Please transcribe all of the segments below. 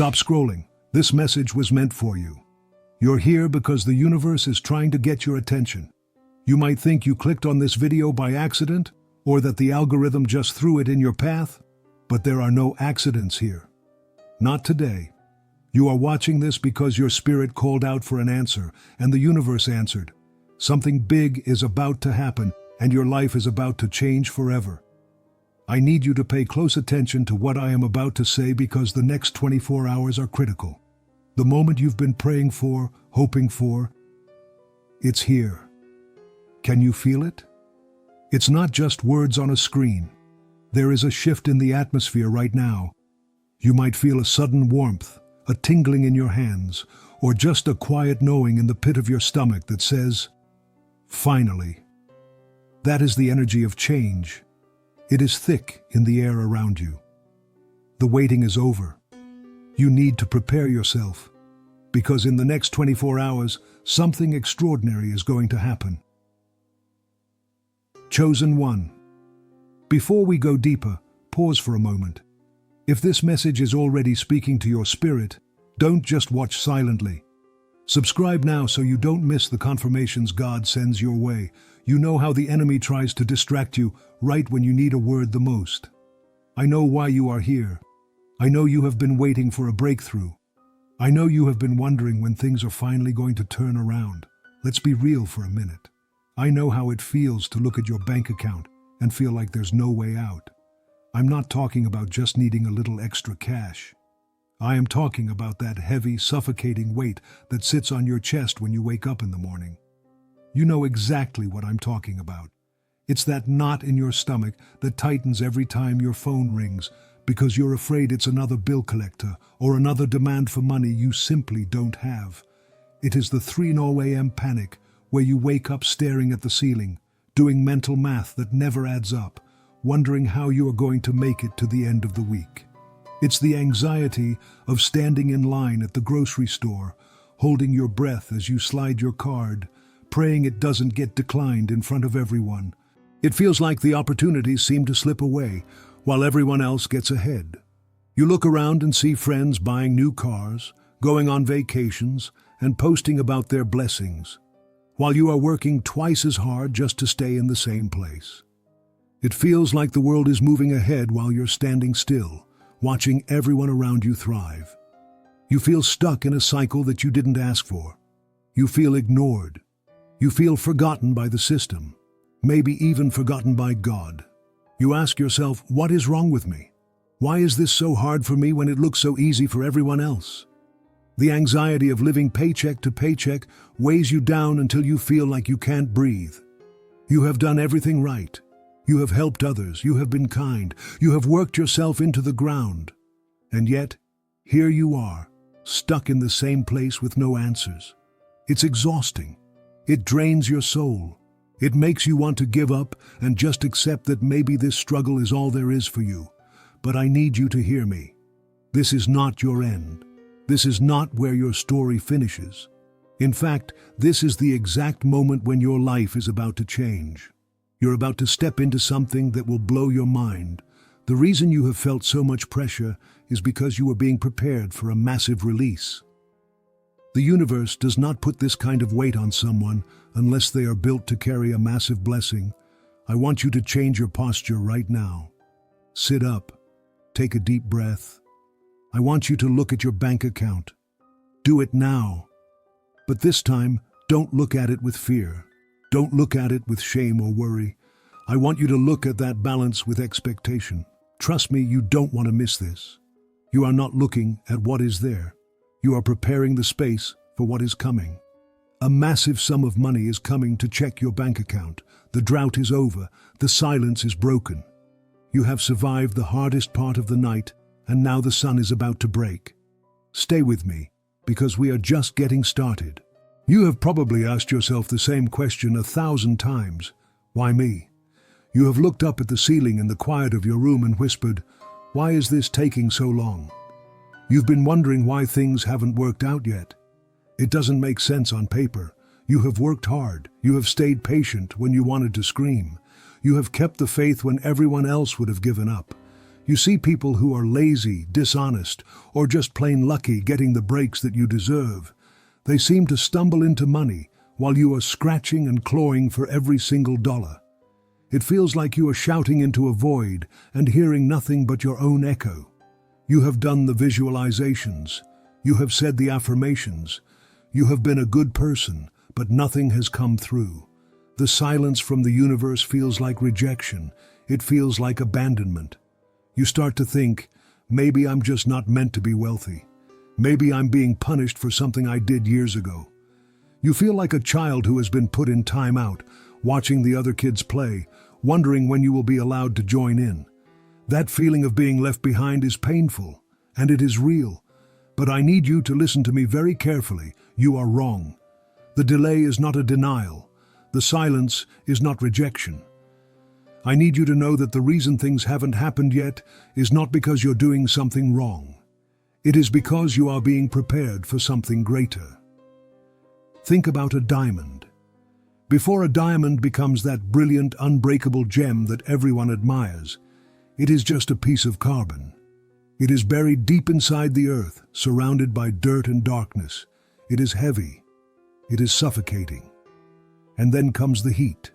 Stop scrolling. This message was meant for you. You're here because the universe is trying to get your attention. You might think you clicked on this video by accident, or that the algorithm just threw it in your path, but there are no accidents here. Not today. You are watching this because your spirit called out for an answer, and the universe answered. Something big is about to happen, and your life is about to change forever. I need you to pay close attention to what I am about to say because the next 24 hours are critical. The moment you've been praying for, hoping for, it's here. Can you feel it? It's not just words on a screen. There is a shift in the atmosphere right now. You might feel a sudden warmth, a tingling in your hands, or just a quiet knowing in the pit of your stomach that says, finally. That is the energy of change. It is thick in the air around you. The waiting is over. You need to prepare yourself, because in the next 24 hours, something extraordinary is going to happen. Chosen one. Before we go deeper, pause for a moment. If this message is already speaking to your spirit, don't just watch silently. Subscribe now so you don't miss the confirmations God sends your way. You know how the enemy tries to distract you right when you need a word the most. I know why you are here. I know you have been waiting for a breakthrough. I know you have been wondering when things are finally going to turn around. Let's be real for a minute. I know how it feels to look at your bank account and feel like there's no way out. I'm not talking about just needing a little extra cash. I am talking about that heavy, suffocating weight that sits on your chest when you wake up in the morning. You know exactly what I'm talking about. It's that knot in your stomach that tightens every time your phone rings because you're afraid it's another bill collector or another demand for money you simply don't have. It is the 3 a.m. panic where you wake up staring at the ceiling, doing mental math that never adds up, wondering how you are going to make it to the end of the week. It's the anxiety of standing in line at the grocery store, holding your breath as you slide your card, praying it doesn't get declined in front of everyone. It feels like the opportunities seem to slip away while everyone else gets ahead. You look around and see friends buying new cars, going on vacations, and posting about their blessings, while you are working twice as hard just to stay in the same place. It feels like the world is moving ahead while you're standing still, watching everyone around you thrive. You feel stuck in a cycle that you didn't ask for. You feel ignored. You feel forgotten by the system, maybe even forgotten by God. You ask yourself, what is wrong with me? Why is this so hard for me when it looks so easy for everyone else? The anxiety of living paycheck to paycheck weighs you down until you feel like you can't breathe. You have done everything right. You have helped others, you have been kind, you have worked yourself into the ground. And yet, here you are, stuck in the same place with no answers. It's exhausting. It drains your soul. It makes you want to give up and just accept that maybe this struggle is all there is for you. But I need you to hear me. This is not your end. This is not where your story finishes. In fact, this is the exact moment when your life is about to change. You're about to step into something that will blow your mind. The reason you have felt so much pressure is because you are being prepared for a massive release. The universe does not put this kind of weight on someone unless they are built to carry a massive blessing. I want you to change your posture right now. Sit up. Take a deep breath. I want you to look at your bank account. Do it now. But this time, don't look at it with fear. Don't look at it with shame or worry. I want you to look at that balance with expectation. Trust me, you don't want to miss this. You are not looking at what is there. You are preparing the space for what is coming. A massive sum of money is coming to check your bank account. The drought is over. The silence is broken. You have survived the hardest part of the night, and now the sun is about to break. Stay with me, because we are just getting started. You have probably asked yourself the same question 1,000 times. Why me? You have looked up at the ceiling in the quiet of your room and whispered, why is this taking so long? You've been wondering why things haven't worked out yet. It doesn't make sense on paper. You have worked hard. You have stayed patient when you wanted to scream. You have kept the faith when everyone else would have given up. You see people who are lazy, dishonest, or just plain lucky getting the breaks that you deserve. They seem to stumble into money while you are scratching and clawing for every single dollar. It feels like you are shouting into a void and hearing nothing but your own echo. You have done the visualizations. You have said the affirmations. You have been a good person, but nothing has come through. The silence from the universe feels like rejection. It feels like abandonment. You start to think, maybe I'm just not meant to be wealthy. Maybe I'm being punished for something I did years ago. You feel like a child who has been put in timeout, watching the other kids play, wondering when you will be allowed to join in. That feeling of being left behind is painful, and it is real. But I need you to listen to me very carefully. You are wrong. The delay is not a denial. The silence is not rejection. I need you to know that the reason things haven't happened yet is not because you're doing something wrong. It is because you are being prepared for something greater. Think about a diamond. Before a diamond becomes that brilliant, unbreakable gem that everyone admires, it is just a piece of carbon. It is buried deep inside the earth, surrounded by dirt and darkness. It is heavy. It is suffocating. And then comes the heat.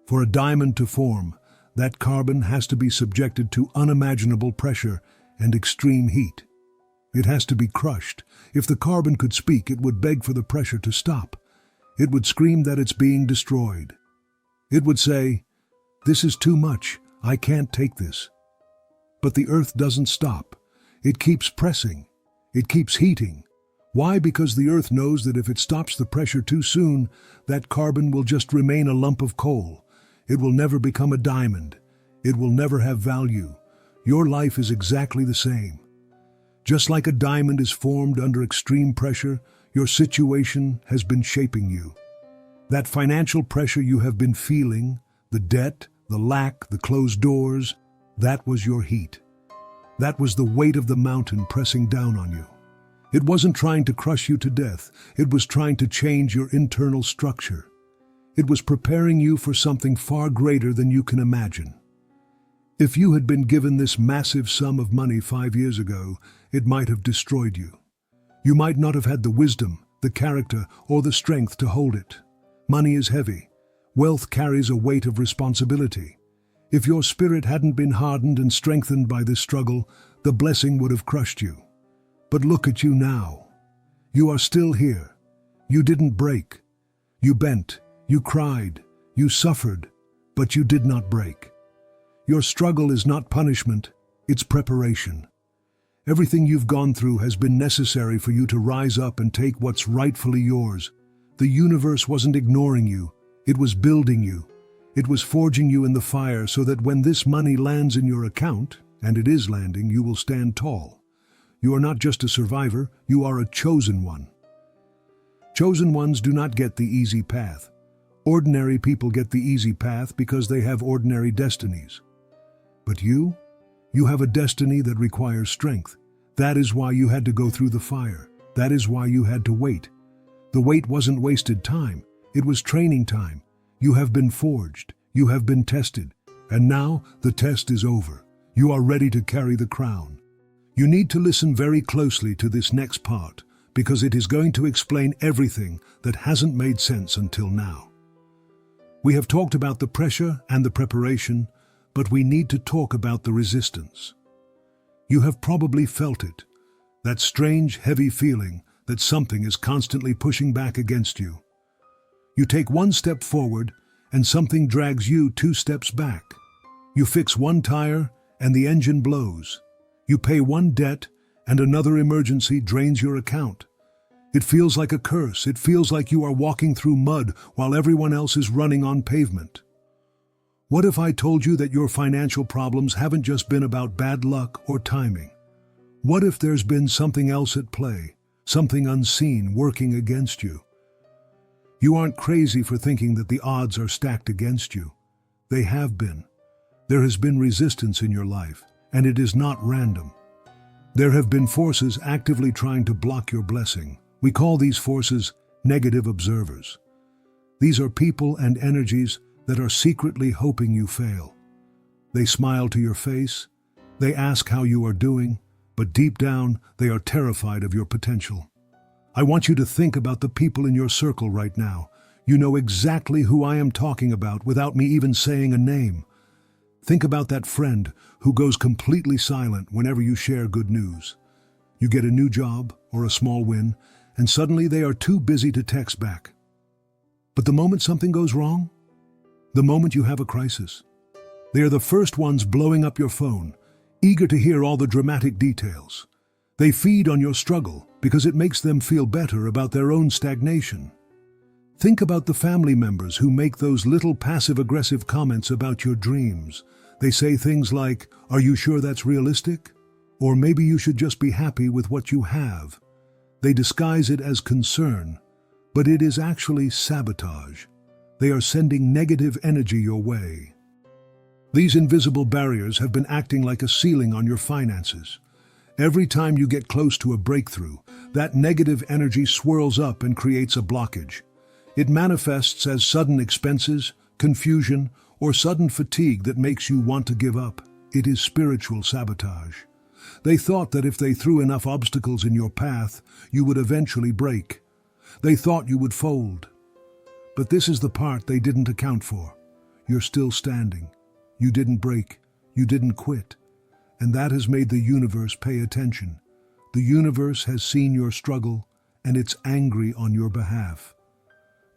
For a diamond to form, that carbon has to be subjected to unimaginable pressure and extreme heat. It has to be crushed. If the carbon could speak, it would beg for the pressure to stop. It would scream that it's being destroyed. It would say, "This is too much. I can't take this." But the earth doesn't stop. It keeps pressing. It keeps heating. Why? Because the earth knows that if it stops the pressure too soon, that carbon will just remain a lump of coal. It will never become a diamond. It will never have value. Your life is exactly the same. Just like a diamond is formed under extreme pressure, your situation has been shaping you. That financial pressure you have been feeling, the debt, the lack, the closed doors, that was your heat. That was the weight of the mountain pressing down on you. It wasn't trying to crush you to death. It was trying to change your internal structure. It was preparing you for something far greater than you can imagine. If you had been given this massive sum of money 5 years ago, it might have destroyed you. You might not have had the wisdom, the character, or the strength to hold it. Money is heavy. Wealth carries a weight of responsibility. If your spirit hadn't been hardened and strengthened by this struggle, the blessing would have crushed you. But look at you now. You are still here. You didn't break. You bent, you cried, you suffered, but you did not break. Your struggle is not punishment, it's preparation. Everything you've gone through has been necessary for you to rise up and take what's rightfully yours. The universe wasn't ignoring you, it was building you. It was forging you in the fire so that when this money lands in your account, and it is landing, you will stand tall. You are not just a survivor, you are a chosen one. Chosen ones do not get the easy path. Ordinary people get the easy path because they have ordinary destinies. But you have a destiny that requires strength. That is why you had to go through the fire. That is why you had to wait. The wait wasn't wasted time. It was training time. You have been forged. You have been tested. And now the test is over. You are ready to carry the crown. You need to listen very closely to this next part because it is going to explain everything that hasn't made sense until now. We have talked about the pressure and the preparation, but we need to talk about the resistance. You have probably felt it, that strange, heavy feeling that something is constantly pushing back against you. You take one step forward and something drags you 2 steps back. You fix one tire and the engine blows. You pay one debt and another emergency drains your account. It feels like a curse. It feels like you are walking through mud while everyone else is running on pavement. What if I told you that your financial problems haven't just been about bad luck or timing? What if there's been something else at play, something unseen working against you? You aren't crazy for thinking that the odds are stacked against you. They have been. There has been resistance in your life, and it is not random. There have been forces actively trying to block your blessing. We call these forces negative observers. These are people and energies that are secretly hoping you fail. They smile to your face, They ask how you are doing, but deep down, they are terrified of your potential. I want you to think about the people in your circle right now. You know exactly who I am talking about without me even saying a name. Think about that friend who goes completely silent whenever you share good news. You get a new job or a small win, and suddenly they are too busy to text back. But the moment something goes wrong, the moment you have a crisis, they are the first ones blowing up your phone, eager to hear all the dramatic details. They feed on your struggle because it makes them feel better about their own stagnation. Think about the family members who make those little passive-aggressive comments about your dreams. They say things like, "Are you sure that's realistic?" Or maybe you should just be happy with what you have. They disguise it as concern, but it is actually sabotage. They are sending negative energy your way. These invisible barriers have been acting like a ceiling on your finances. Every time you get close to a breakthrough, that negative energy swirls up and creates a blockage. It manifests as sudden expenses, confusion, or sudden fatigue that makes you want to give up. It is spiritual sabotage. They thought that if they threw enough obstacles in your path, you would eventually break. They thought you would fold. But this is the part they didn't account for. You're still standing. You didn't break. You didn't quit. And that has made the universe pay attention. The universe has seen your struggle, and it's angry on your behalf.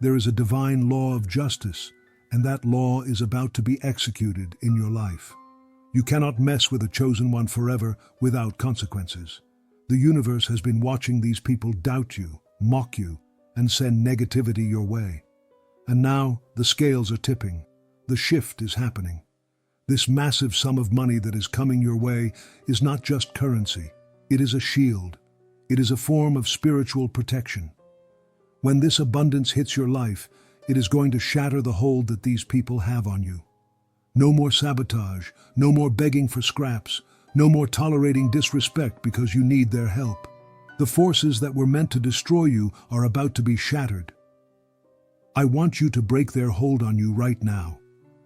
There is a divine law of justice, and that law is about to be executed in your life. You cannot mess with a chosen one forever without consequences. The universe has been watching these people doubt you, mock you, and send negativity your way. And now the scales are tipping. The shift is happening. This massive sum of money that is coming your way is not just currency. It is a shield. It is a form of spiritual protection. When this abundance hits your life, it is going to shatter the hold that these people have on you. No more sabotage, no more begging for scraps, no more tolerating disrespect because you need their help. The forces that were meant to destroy you are about to be shattered. I want you to break their hold on you right now.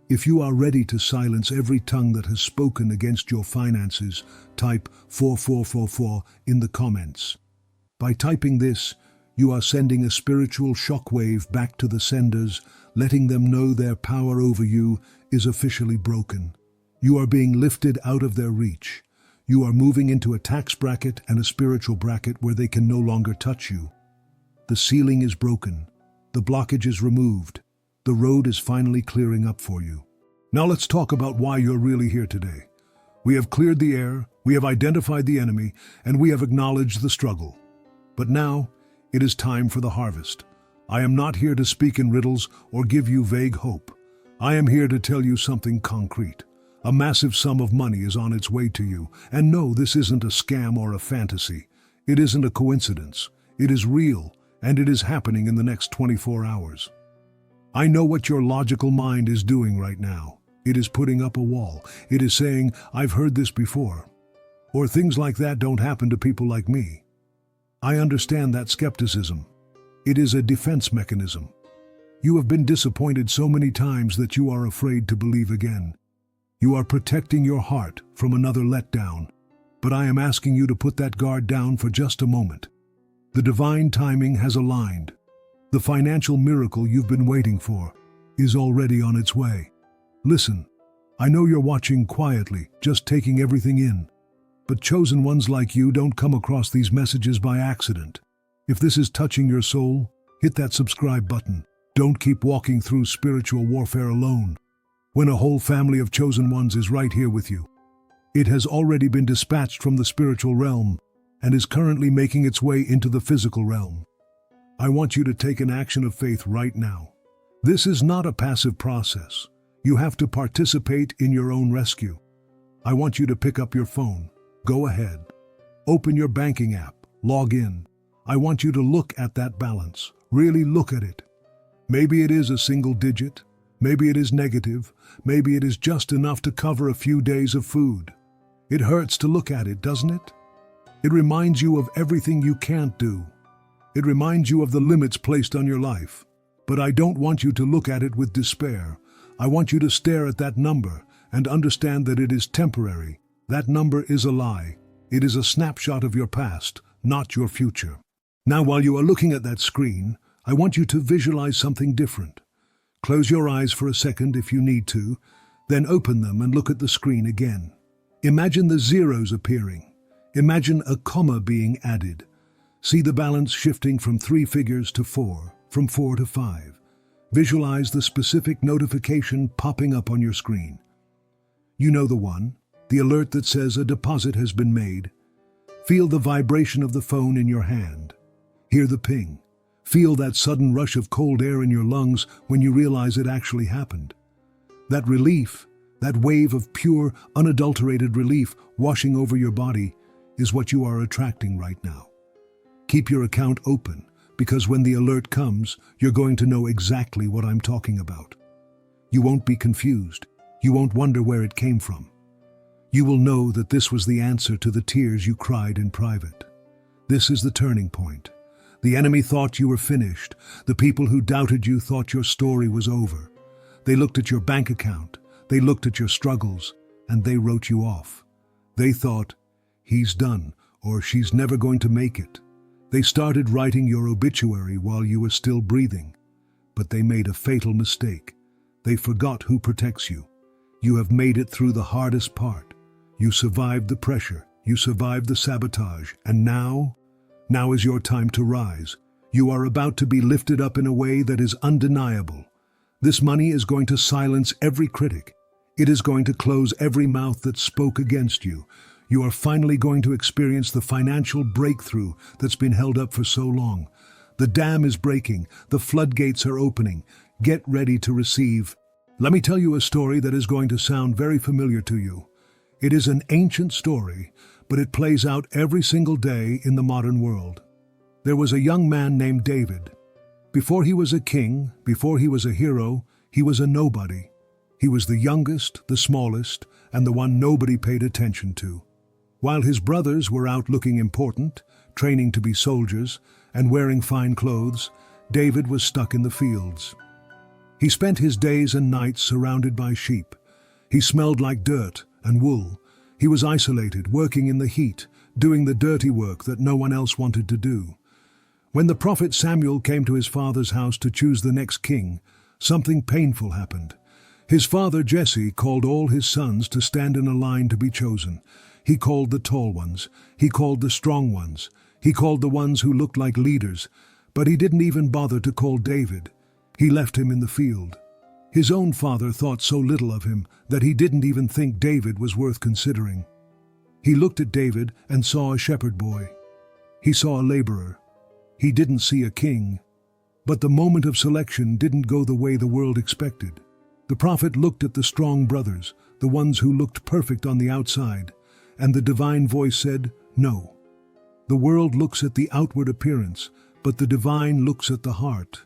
If you are ready to silence every tongue that has spoken against your finances, type 4444 in the comments. By typing this, you are sending a spiritual shockwave back to the senders, letting them know their power over you is officially broken. You are being lifted out of their reach. You are moving into a tax bracket and a spiritual bracket where they can no longer touch you. The ceiling is broken. The blockage is removed. The road is finally clearing up for you. Now let's talk about why you're really here today. We have cleared the air, we have identified the enemy, and we have acknowledged the struggle. But now, it is time for the harvest. I am not here to speak in riddles or give you vague hope. I am here to tell you something concrete. A massive sum of money is on its way to you. And no, this isn't a scam or a fantasy. It isn't a coincidence. It is real, and it is happening in the next 24 hours. I know what your logical mind is doing right now. It is putting up a wall. It is saying, "I've heard this before." Or things like that don't happen to people like me. I understand that skepticism. It is a defense mechanism. You have been disappointed so many times that you are afraid to believe again. You are protecting your heart from another letdown. But I am asking you to put that guard down for just a moment. The divine timing has aligned. The financial miracle you've been waiting for is already on its way. Listen, I know you're watching quietly, just taking everything in. But chosen ones like you don't come across these messages by accident. If this is touching your soul, hit that subscribe button. Don't keep walking through spiritual warfare alone, when a whole family of chosen ones is right here with you. It has already been dispatched from the spiritual realm and is currently making its way into the physical realm. I want you to take an action of faith right now. This is not a passive process. You have to participate in your own rescue. I want you to pick up your phone. Go ahead. Open your banking app. Log in. I want you to look at that balance. Really look at it. Maybe it is a single digit. Maybe it is negative. Maybe it is just enough to cover a few days of food. It hurts to look at it, doesn't it? It reminds you of everything you can't do. It reminds you of the limits placed on your life. But I don't want you to look at it with despair. I want you to stare at that number and understand that it is temporary. That number is a lie. It is a snapshot of your past, not your future. Now, while you are looking at that screen, I want you to visualize something different. Close your eyes for a second if you need to, then open them and look at the screen again. Imagine the zeros appearing. Imagine a comma being added. See the balance shifting from 3 figures to 4, from 4 to 5. Visualize the specific notification popping up on your screen. You know the one, the alert that says a deposit has been made. Feel the vibration of the phone in your hand. Hear the ping. Feel that sudden rush of cold air in your lungs when you realize it actually happened. That relief, that wave of pure, unadulterated relief washing over your body is what you are attracting right now. Keep your account open, because when the alert comes, you're going to know exactly what I'm talking about. You won't be confused. You won't wonder where it came from. You will know that this was the answer to the tears you cried in private. This is the turning point. The enemy thought you were finished. The people who doubted you thought your story was over. They looked at your bank account. They looked at your struggles, and they wrote you off. They thought, he's done, or she's never going to make it. They started writing your obituary while you were still breathing. But they made a fatal mistake. They forgot who protects you. You have made it through the hardest part. You survived the pressure. You survived the sabotage. And now is your time to rise. You are about to be lifted up in a way that is undeniable. This money is going to silence every critic. It is going to close every mouth that spoke against you. You are finally going to experience the financial breakthrough that's been held up for so long. The dam is breaking. The floodgates are opening. Get ready to receive. Let me tell you a story that is going to sound very familiar to you. It is an ancient story, but it plays out every single day in the modern world. There was a young man named David. Before he was a king, before he was a hero, he was a nobody. He was the youngest, the smallest, and the one nobody paid attention to. While his brothers were out looking important, training to be soldiers, and wearing fine clothes, David was stuck in the fields. He spent his days and nights surrounded by sheep. He smelled like dirt and wool. He was isolated, working in the heat, doing the dirty work that no one else wanted to do. When the prophet Samuel came to his father's house to choose the next king, something painful happened. His father Jesse called all his sons to stand in a line to be chosen. He called the tall ones. He called the strong ones. He called the ones who looked like leaders. But he didn't even bother to call David. He left him in the field. His own father thought so little of him that he didn't even think David was worth considering. He looked at David and saw a shepherd boy. He saw a laborer. He didn't see a king. But the moment of selection didn't go the way the world expected. The prophet looked at the strong brothers, the ones who looked perfect on the outside, and the divine voice said, "No." The world looks at the outward appearance, but the divine looks at the heart.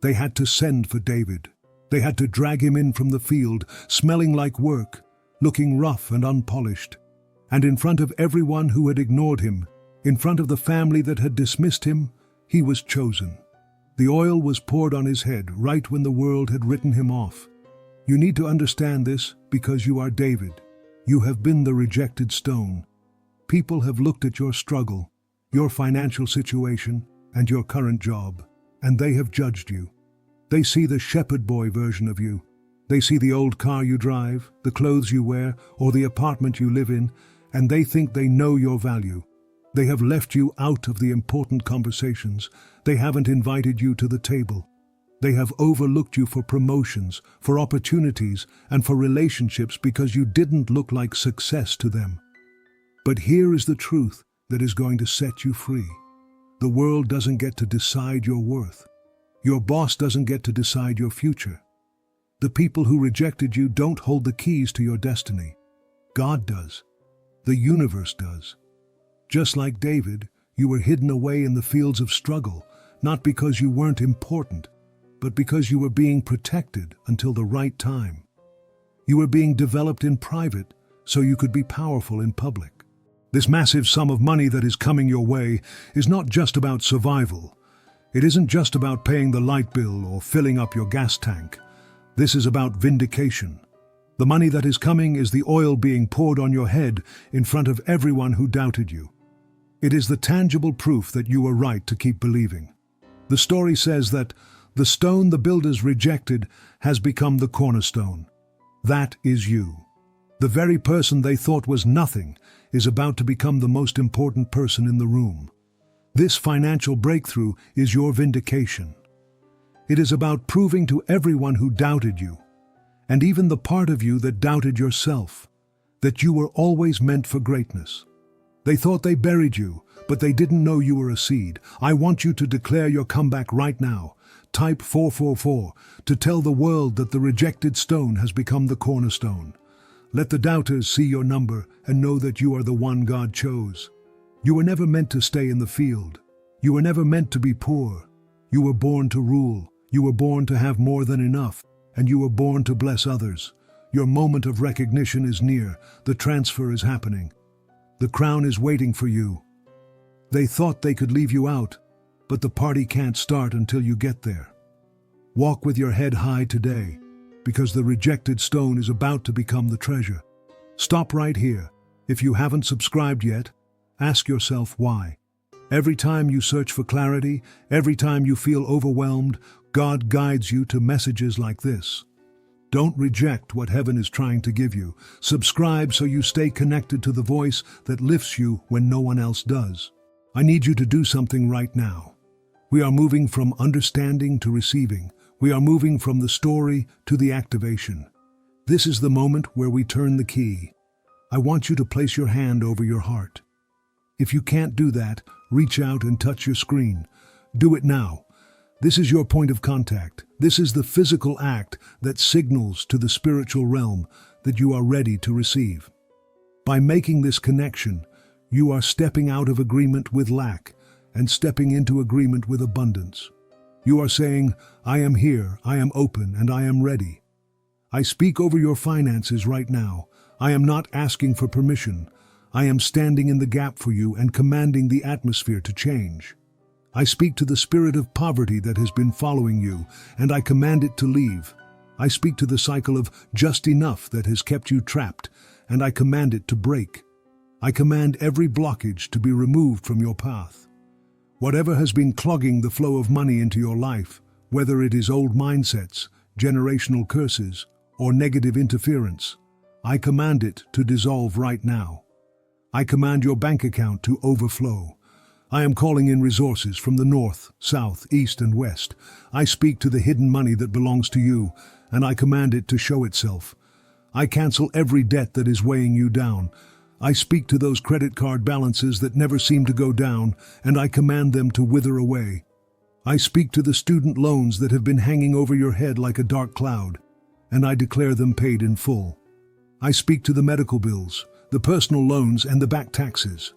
They had to send for David. They had to drag him in from the field, smelling like work, looking rough and unpolished. And in front of everyone who had ignored him, in front of the family that had dismissed him, he was chosen. The oil was poured on his head right when the world had written him off. You need to understand this because you are David. You have been the rejected stone. People have looked at your struggle, your financial situation, and your current job, and they have judged you. They see the shepherd boy version of you. They see the old car you drive, the clothes you wear, or the apartment you live in, and they think they know your value. They have left you out of the important conversations. They haven't invited you to the table. They have overlooked you for promotions, for opportunities, and for relationships because you didn't look like success to them. But here is the truth that is going to set you free. The world doesn't get to decide your worth. Your boss doesn't get to decide your future. The people who rejected you don't hold the keys to your destiny. God does. The universe does. Just like David, you were hidden away in the fields of struggle, not because you weren't important, but because you were being protected until the right time. You were being developed in private so you could be powerful in public. This massive sum of money that is coming your way is not just about survival. It isn't just about paying the light bill or filling up your gas tank. This is about vindication. The money that is coming is the oil being poured on your head in front of everyone who doubted you. It is the tangible proof that you were right to keep believing. The story says that the stone the builders rejected has become the cornerstone. That is you. The very person they thought was nothing is about to become the most important person in the room. This financial breakthrough is your vindication. It is about proving to everyone who doubted you, and even the part of you that doubted yourself, that you were always meant for greatness. They thought they buried you, but they didn't know you were a seed. I want you to declare your comeback right now. Type 444 to tell the world that the rejected stone has become the cornerstone. Let the doubters see your number and know that you are the one God chose. You were never meant to stay in the field. You were never meant to be poor. You were born to rule. You were born to have more than enough, and you were born to bless others. Your moment of recognition is near. The transfer is happening. The crown is waiting for you. They thought they could leave you out, but the party can't start until you get there. Walk with your head high today, because the rejected stone is about to become the treasure. Stop right here. If you haven't subscribed yet, ask yourself why. Every time you search for clarity, every time you feel overwhelmed, God guides you to messages like this. Don't reject what heaven is trying to give you. Subscribe so you stay connected to the voice that lifts you when no one else does. I need you to do something right now. We are moving from understanding to receiving. We are moving from the story to the activation. This is the moment where we turn the key. I want you to place your hand over your heart. If you can't do that, reach out and touch your screen. Do it now. This is your point of contact. This is the physical act that signals to the spiritual realm that you are ready to receive. By making this connection, you are stepping out of agreement with lack and stepping into agreement with abundance. You are saying, I am here, I am open, and I am ready. I speak over your finances right now. I am not asking for permission. I am standing in the gap for you and commanding the atmosphere to change. I speak to the spirit of poverty that has been following you, and I command it to leave. I speak to the cycle of just enough that has kept you trapped, and I command it to break. I command every blockage to be removed from your path. Whatever has been clogging the flow of money into your life, whether it is old mindsets, generational curses, or negative interference, I command it to dissolve right now. I command your bank account to overflow. I am calling in resources from the north, south, east, and west. I speak to the hidden money that belongs to you, and I command it to show itself. I cancel every debt that is weighing you down. I speak to those credit card balances that never seem to go down, and I command them to wither away. I speak to the student loans that have been hanging over your head like a dark cloud, and I declare them paid in full. I speak to the medical bills, the personal loans, and the back taxes.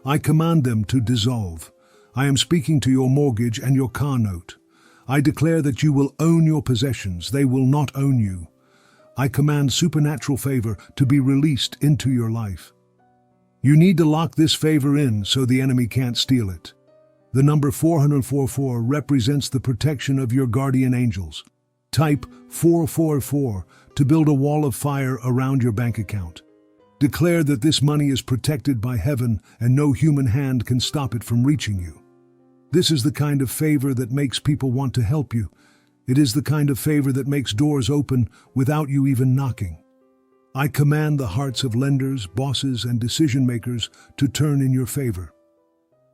I command them to dissolve. I am speaking to your mortgage and your car note. I declare that you will own your possessions, they will not own you. I command supernatural favor to be released into your life. You need to lock this favor in so the enemy can't steal it. The number 444 represents the protection of your guardian angels. Type 444 to build a wall of fire around your bank account. Declare that this money is protected by heaven and no human hand can stop it from reaching you. This is the kind of favor that makes people want to help you. It is the kind of favor that makes doors open without you even knocking. I command the hearts of lenders, bosses, and decision-makers to turn in your favor.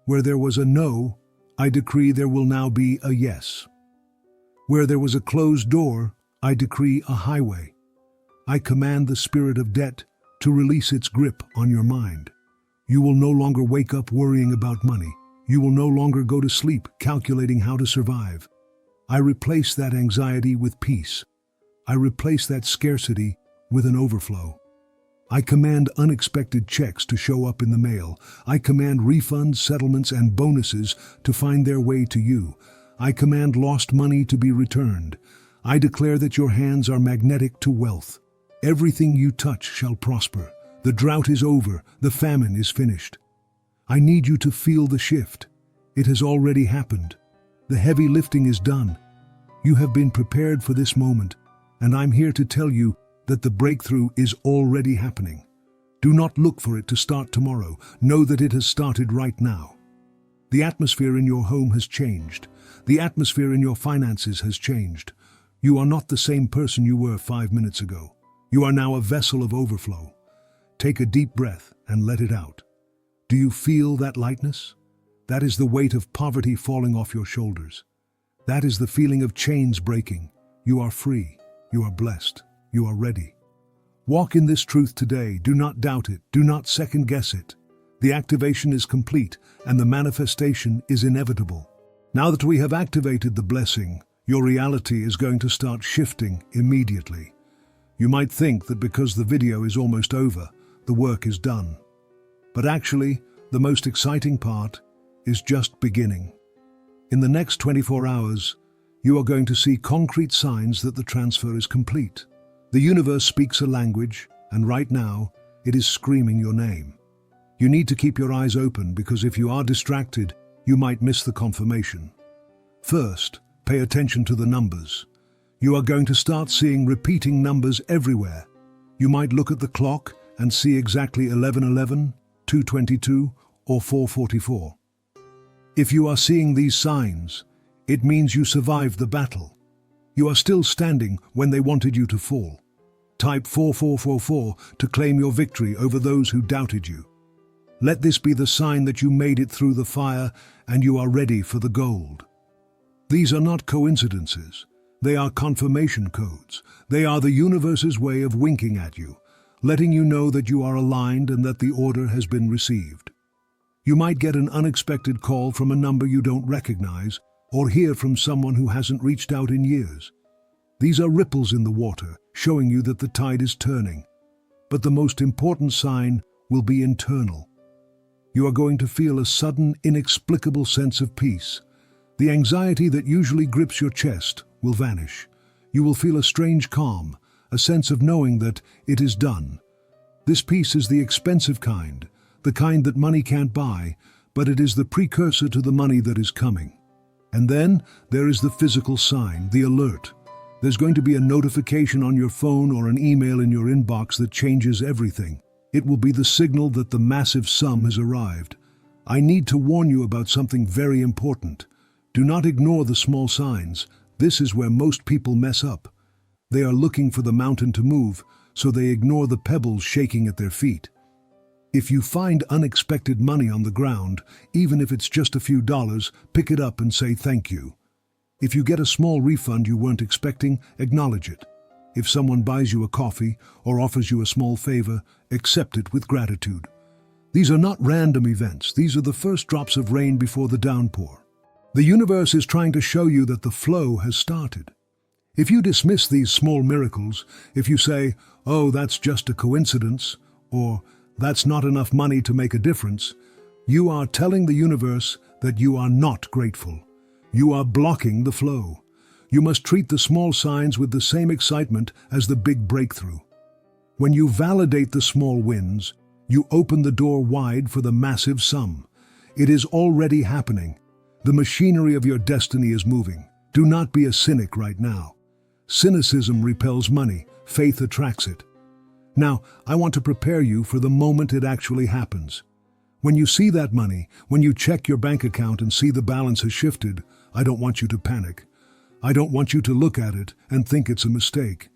Where there was a no, I decree there will now be a yes. Where there was a closed door, I decree a highway. I command the spirit of debt to release its grip on your mind. You will no longer wake up worrying about money. You will no longer go to sleep calculating how to survive. I replace that anxiety with peace. I replace that scarcity with an overflow. I command unexpected checks to show up in the mail. I command refunds, settlements, and bonuses to find their way to you. I command lost money to be returned. I declare that your hands are magnetic to wealth. Everything you touch shall prosper. The drought is over. The famine is finished. I need you to feel the shift. It has already happened. The heavy lifting is done. You have been prepared for this moment, and I'm here to tell you that the breakthrough is already happening. Do not look for it to start tomorrow. Know that it has started right now. The atmosphere in your home has changed. The atmosphere in your finances has changed. You are not the same person you were 5 minutes ago. You are now a vessel of overflow. Take a deep breath and let it out. Do you feel that lightness? That is the weight of poverty falling off your shoulders. That is the feeling of chains breaking. You are free. You are blessed. You are ready. Walk in this truth today. Do not doubt it. Do not second guess it. The activation is complete and the manifestation is inevitable. Now that we have activated the blessing, your reality is going to start shifting immediately. You might think that because the video is almost over, the work is done. But actually, the most exciting part is just beginning. In the next 24 hours, you are going to see concrete signs that the transfer is complete. The universe speaks a language, and right now, it is screaming your name. You need to keep your eyes open because if you are distracted, you might miss the confirmation. First, pay attention to the numbers. You are going to start seeing repeating numbers everywhere. You might look at the clock and see exactly 11:11, 2:22, or 4:44. If you are seeing these signs, it means you survived the battle. You are still standing when they wanted you to fall. Type 4444 to claim your victory over those who doubted you. Let this be the sign that you made it through the fire and you are ready for the gold. These are not coincidences. They are confirmation codes. They are the universe's way of winking at you, letting you know that you are aligned and that the order has been received. You might get an unexpected call from a number you don't recognize or hear from someone who hasn't reached out in years. These are ripples in the water, showing you that the tide is turning. But the most important sign will be internal. You are going to feel a sudden, inexplicable sense of peace. The anxiety that usually grips your chest will vanish. You will feel a strange calm, a sense of knowing that it is done. This peace is the expensive kind, the kind that money can't buy, but it is the precursor to the money that is coming. And then there is the physical sign, the alert. There's going to be a notification on your phone or an email in your inbox that changes everything. It will be the signal that the massive sum has arrived. I need to warn you about something very important. Do not ignore the small signs. This is where most people mess up. They are looking for the mountain to move, so they ignore the pebbles shaking at their feet. If you find unexpected money on the ground, even if it's just a few dollars, pick it up and say thank you. If you get a small refund you weren't expecting, acknowledge it. If someone buys you a coffee or offers you a small favor, accept it with gratitude. These are not random events. These are the first drops of rain before the downpour. The universe is trying to show you that the flow has started. If you dismiss these small miracles, if you say, "Oh, that's just a coincidence," or "That's not enough money to make a difference," you are telling the universe that you are not grateful. You are blocking the flow. You must treat the small signs with the same excitement as the big breakthrough. When you validate the small wins, you open the door wide for the massive sum. It is already happening. The machinery of your destiny is moving. Do not be a cynic right now. Cynicism repels money. Faith attracts it. Now, I want to prepare you for the moment it actually happens. When you see that money, when you check your bank account and see the balance has shifted, I don't want you to panic. I don't want you to look at it and think it's a mistake.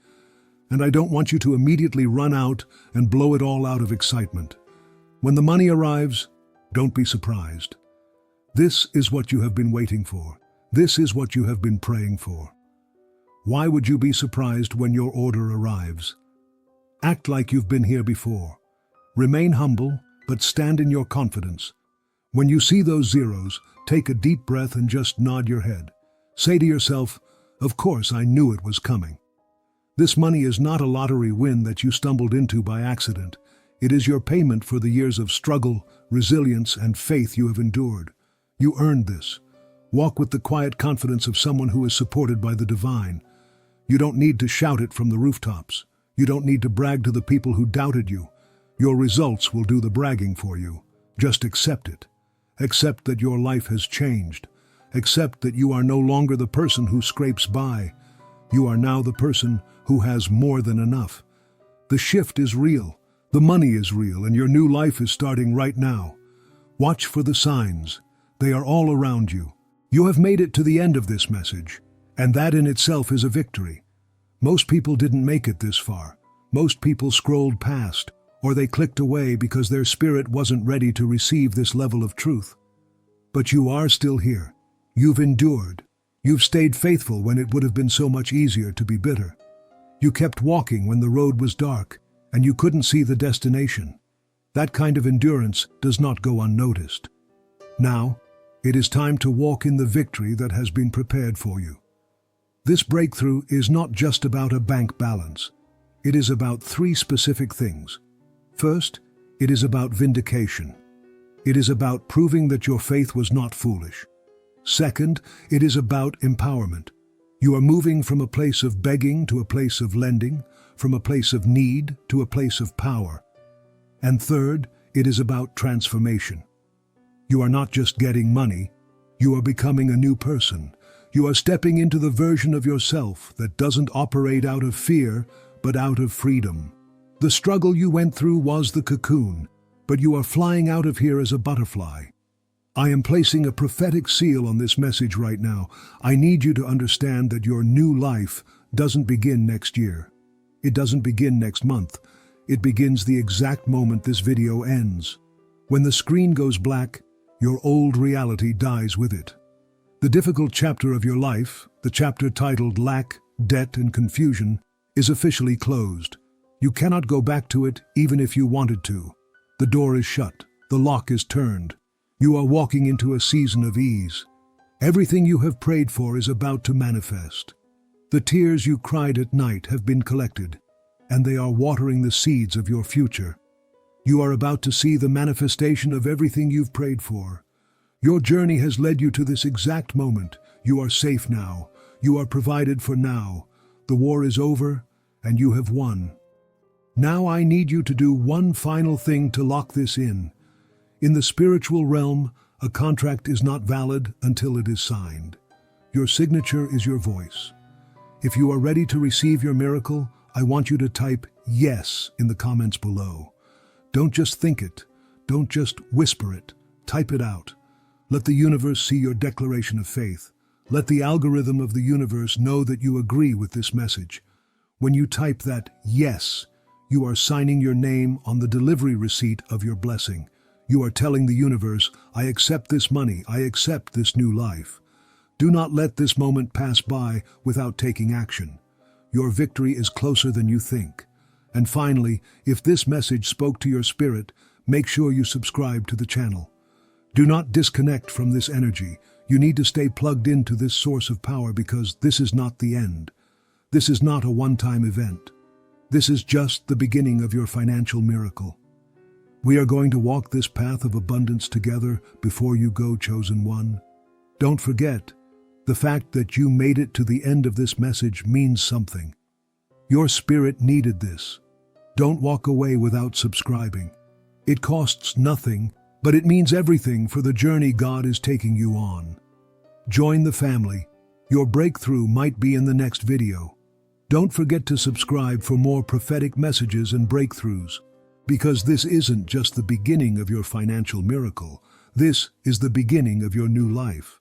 And I don't want you to immediately run out and blow it all out of excitement. When the money arrives, don't be surprised. This is what you have been waiting for. This is what you have been praying for. Why would you be surprised when your order arrives? Act like you've been here before. Remain humble, but stand in your confidence. When you see those zeros, take a deep breath and just nod your head. Say to yourself, "Of course I knew it was coming." This money is not a lottery win that you stumbled into by accident. It is your payment for the years of struggle, resilience, and faith you have endured. You earned this. Walk with the quiet confidence of someone who is supported by the divine. You don't need to shout it from the rooftops. You don't need to brag to the people who doubted you. Your results will do the bragging for you. Just accept it. Accept that your life has changed. Accept that you are no longer the person who scrapes by. You are now the person who has more than enough. The shift is real, the money is real, and your new life is starting right now. Watch for the signs. They are all around you. You have made it to the end of this message, and that in itself is a victory. Most people didn't make it this far. Most people scrolled past, or they clicked away because their spirit wasn't ready to receive this level of truth. But you are still here. You've endured. You've stayed faithful when it would have been so much easier to be bitter. You kept walking when the road was dark, and you couldn't see the destination. That kind of endurance does not go unnoticed. Now, it is time to walk in the victory that has been prepared for you. This breakthrough is not just about a bank balance. It is about three specific things. First, it is about vindication. It is about proving that your faith was not foolish. Second, it is about empowerment. You are moving from a place of begging to a place of lending, from a place of need to a place of power. And third, it is about transformation. You are not just getting money, you are becoming a new person. You are stepping into the version of yourself that doesn't operate out of fear, but out of freedom. The struggle you went through was the cocoon, but you are flying out of here as a butterfly. I am placing a prophetic seal on this message right now. I need you to understand that your new life doesn't begin next year. It doesn't begin next month. It begins the exact moment this video ends. When the screen goes black, your old reality dies with it. The difficult chapter of your life, the chapter titled Lack, Debt, and Confusion, is officially closed. You cannot go back to it even if you wanted to. The door is shut. The lock is turned. You are walking into a season of ease. Everything you have prayed for is about to manifest. The tears you cried at night have been collected, and they are watering the seeds of your future. You are about to see the manifestation of everything you've prayed for. Your journey has led you to this exact moment. You are safe now. You are provided for now. The war is over, and you have won. Now I need you to do one final thing to lock this in. In the spiritual realm, a contract is not valid until it is signed. Your signature is your voice. If you are ready to receive your miracle, I want you to type yes in the comments below. Don't just think it. Don't just whisper it. Type it out. Let the universe see your declaration of faith. Let the algorithm of the universe know that you agree with this message. When you type that yes, you are signing your name on the delivery receipt of your blessing. You are telling the universe, I accept this money, I accept this new life. Do not let this moment pass by without taking action. Your victory is closer than you think. And finally, if this message spoke to your spirit, make sure you subscribe to the channel. Do not disconnect from this energy. You need to stay plugged into this source of power because this is not the end. This is not a one-time event. This is just the beginning of your financial miracle. We are going to walk this path of abundance together before you go, chosen one. Don't forget, the fact that you made it to the end of this message means something. Your spirit needed this. Don't walk away without subscribing. It costs nothing, but it means everything for the journey God is taking you on. Join the family. Your breakthrough might be in the next video. Don't forget to subscribe for more prophetic messages and breakthroughs, because this isn't just the beginning of your financial miracle. This is the beginning of your new life.